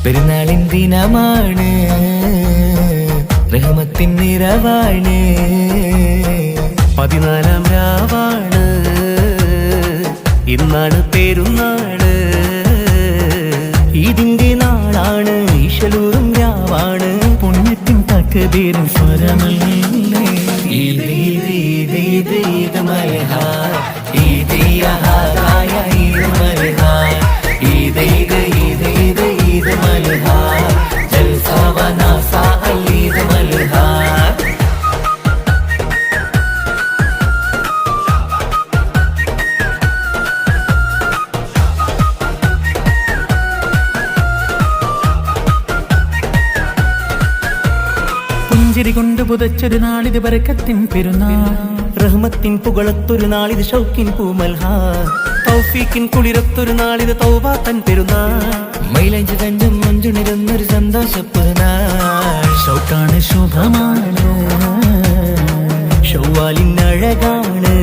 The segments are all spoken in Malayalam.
പെരുന്നാളിൻ ദിനമാണ്, റഹ്മത്തിൻ നിറവാണ്, 14-ാം രാവാണ്, ഇന്നാണ് പെരുന്നാള്. ഇതിന്റെ നാളാണ്, ഈശലൂറും രാവാണ്, പുണ്യത്തിൻ തക്ബീറിൻ സ്വരമല്ലേ. ഈദ് ഈദ് ഈദ് ഈദ് ഈദ് മൽഹാ, ഈദ് യഹാദായ ഈദ് മൽഹാ, ഈദ് ഈദ് ഈദ് ഈദ് ഈദ് മൽഹാ, ജൽസ വനാസ ഈദ് മൽഹാ. പുഞ്ചിരി കൊണ്ട് പുതച്ചൊരു നാളിത് ബറക്കത്തിൻ പെരുന്നാൾ, റഹ്മത്തിൻ പുകളത്തൊരു നാളിത് ഷൗക്കിൻ പൂമൽഹാ, തൗഫീക്കിൻ കുളിരത്തൊരു നാളിത് തൗബാത്തൻ പെരുന്നാൾ, മൈലഞ്ച് കഞ്ചും മഞ്ചുണിരുന്നൊരു സന്തോഷ പെരുന്നാൾ. ഷൗക്കാണ് ശുഭമാണ്, ഷൗവാലിൻ അഴകാണ്,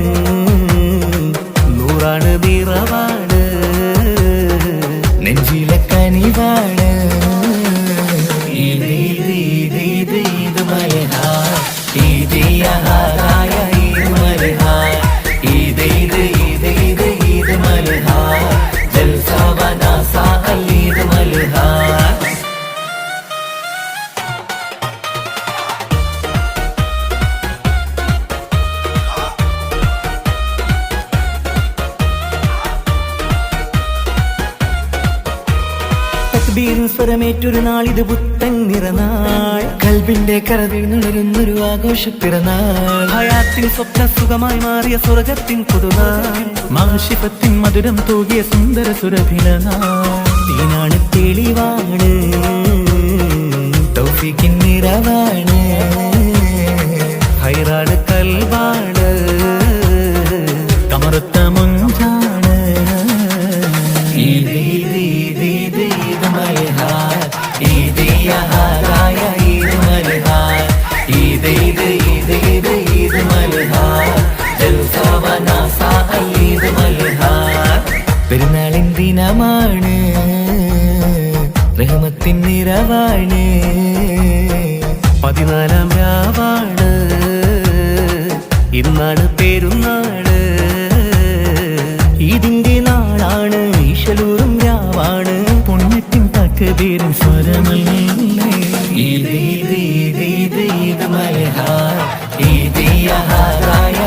നൂറാണ് നിറവാണ്, നെഞ്ചിലെ കനിവാണ്. ഈദ് ഈദ് ഈദ് ഈദ് ഈദ് മൽഹാ, ഈദ് യഹാദായ ഈദ് മൽഹാ, ഈദ് ഈദ് ഈദ് ഈദ് ഈദ് മൽഹാ, ജൽസ വനാസ ഈദ് മൽഹാ. സ്വരമേറ്റൊരു നാളിത് പുത്തൻ നിറനാൾ, കൽബിന്റെ കരതിനുണരുന്നൊരു ആഘോഷ പിറന്നാൾ, ഹയാത്തിൻ സ്വപ്ന സുഖമായി മാറിയ സ്വർഗത്തിൻ പുതുനാൾ, മാഷിഫത്തിൻ മധുരം തൂകിയ സുന്ദര സുരഭിലനാൾ. തീനാണ് തെളിവാണ്, തൗഫീക്കിൻ നിറവാണ്, ഹൈറാണ് കൽബാണ്, കമറുത്ത മുഞ്ചാണ്. ഈദ് ഈദ് ഈദ് ഈദ് ഈദ് മൽഹാ, ഈദ് യഹാദായ ഈദ് മൽഹാ, ഈദ് ഈദ് ഈദ് ഈദ് ഈദ് മൽഹാ, ജൽസ വനാസ ഈദ് മൽഹാ. പെരുന്നാളിൻ ദിനമാണ്, റഹ്മത്തിൻ നിറവാണ്, 14-ാം രാവാണ്, ഇന്നാണ് പെരുന്നാള്. ഇതിന്റെ നാളാണ്, ഈശലൂറും രാവാണ്, പുണ്യത്തിൻ തക്ബീറിൻ സ്വരമല്ലേ. ഈദ് ഈദ് ഈദ് ഈദ് ഈദ് മൽഹാ, ഈദ് യഹാദായ